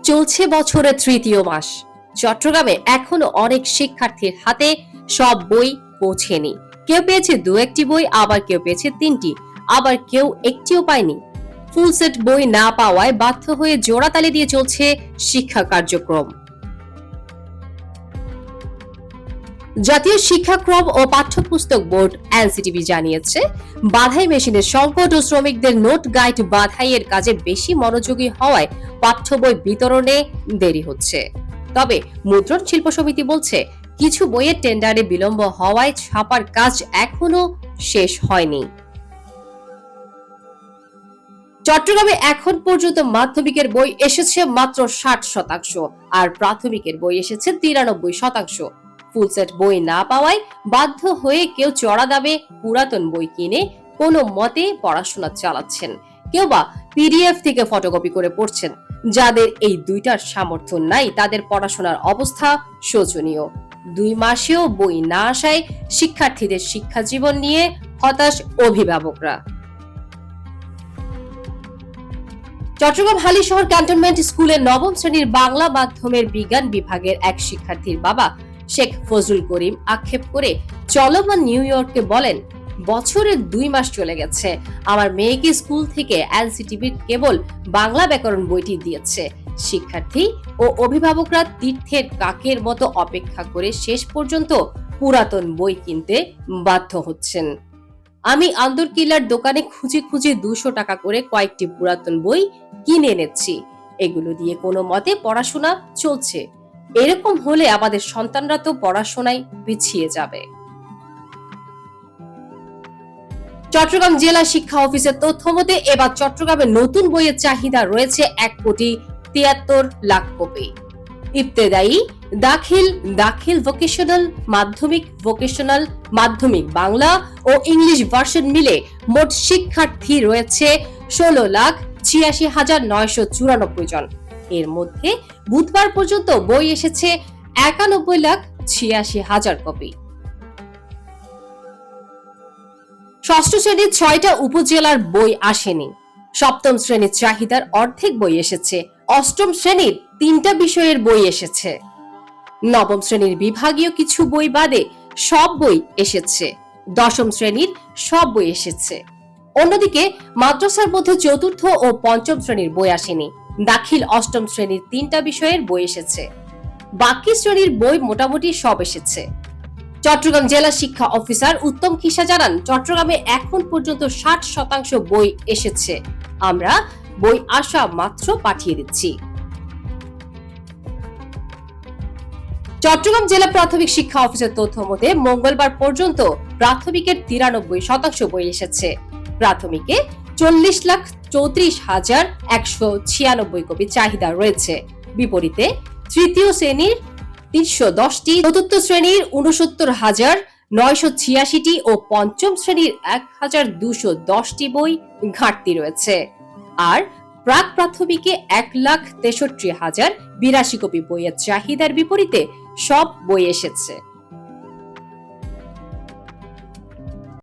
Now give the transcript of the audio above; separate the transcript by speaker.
Speaker 1: চলছে বছরের তৃতীয় মাস। চট্টগ্রামে এখনো অনেক শিক্ষার্থীর হাতে সব বই পৌঁছেনি। কেউ পেয়েছে দু একটি বই, আবার কেউ পেয়েছে তিনটি, আবার কেউ একটিও পায়নি। ফুল সেট বই না পাওয়ায় বাধ্য হয়ে জোড়াতালি দিয়ে চলছে শিক্ষা কার্যক্রম। জাতীয় শিক্ষাক্রম ও পাঠ্যপুস্তক বোর্ড এনসিটিবি জানিয়েছে, বাধাই মেশিনের সংকট ও শ্রমিকদের নোট গাইড বাধাইয়ের কাজে বেশি মনোযোগী হওয়ায় পাঠ্য বই বিতরণে দেরি হচ্ছে। তবে মুদ্রণ শিল্প সমিতি বলছে, কিছু বইয়ের টেন্ডারে বিলম্ব হওয়ায় ছাপার কাজ এখনো শেষ হয়নি। চট্টগ্রামে এখন পর্যন্ত মাধ্যমিকের বই এসেছে মাত্র 60%, আর প্রাথমিকের বই এসেছে 93%। ফুল সেট বই না পাওয়ায় বাধ্য হয়ে কেউ চড়া দামে পুরাতন বই কিনে কোনো মতে পড়াশোনা চালাচ্ছেন, কেউ বা পিডিএফ থেকে ফটোকপি করে পড়ছেন। যাদের এই দুইটার সামর্থ্য নাই, তাদের পড়াশোনার অবস্থা শোচনীয়। 2 মাসেও বই না আসায় শিক্ষার্থীদের শিক্ষা জীবন নিয়ে হতাশ অভিভাবকরা। চট্টগ্রাম হালিশহর ক্যান্টনমেন্ট স্কুলের নবম শ্রেণীর বাংলা মাধ্যমের বিজ্ঞান বিভাগের এক শিক্ষার্থীর বাবা শেখ ফজলুল করিম আক্ষেপ করে চলমান নিউ ইয়র্ককে বলেন, বছরের 2 মাস চলে গেছে, আমার মেয়েকে স্কুল থেকে এনসিটিবির কেবল বাংলা ব্যাকরণ বইটি দিয়েছে। শিক্ষার্থী ও অভিভাবকরা তীর্থের কাকের মতো অপেক্ষা করে শেষ পর্যন্ত পুরাতন বই কিনতে বাধ্য হচ্ছেন। আমি আন্দরকিল্লার দোকানে খুঁজে খুঁজে 200 টাকা করে কয়েকটি পুরাতন বই কিনে এনেছি। এগুলো দিয়ে কোনো মতে পড়াশোনা চলছে। এরকম হলে আমাদের সন্তানরা তো পড়াশোনায় পিছিয়ে যাবে। চট্টগ্রাম জেলা শিক্ষা অফিসের তথ্য মতে এবার চট্টগ্রামে নতুন বইয়ের চাহিদা রয়েছে 1,73,00,000 কপি। ইবতেদায়ী, দাখিল ভোকেশনাল, মাধ্যমিক বাংলা ও ইংলিশ ভার্সন মিলে মোট শিক্ষার্থী রয়েছে 16,86,994 জন। এর মধ্যে বুধবার পর্যন্ত বই এসেছে 91,86,000 কপি। ষষ্ঠ শ্রেণীর 6টা উপজেলার বই আসেনি। সপ্তম শ্রেণীর চাহিদার অর্ধেক বই এসেছে। অষ্টম শ্রেণীর 3টা বিষয়ের বই এসেছে। নবম শ্রেণীর বিভাগীয় কিছু বই বাদে সব বই এসেছে। দশম শ্রেণীর সব বই এসেছে। অন্যদিকে মাদ্রাসার মধ্যে চতুর্থ ও পঞ্চম শ্রেণীর বই আসেনি। দাখিল অষ্টম শ্রেণীর 3টা বিষয়ের বই এসেছে। বাকি শ্রেণীর বই মোটামুটি সব এসেছে। চট্টগ্রাম জেলা শিক্ষা অফিসার উত্তম খিসা জানান, চট্টগ্রামে এখন পর্যন্ত 60% বই এসেছে। আমরা বই আসা মাত্র পাঠিয়ে দিচ্ছি। চট্টগ্রাম জেলা প্রাথমিক শিক্ষা অফিসের তথ্য মতে মঙ্গলবার পর্যন্ত প্রাথমিকের 93% বই এসেছে। প্রাথমিকে 40,34,196 কপি চাহিদা রয়েছে। বিপরীতে তৃতীয় শ্রেণীর 310টি, চতুর্থ শ্রেণীর 69,986টি ও পঞ্চম শ্রেণীর 1,210টি বই ঘাটতি রয়েছে। আর প্রাক প্রাথমিকে 1,63,082 কপি বইয়ের চাহিদার বিপরীতে সব বই এসেছে।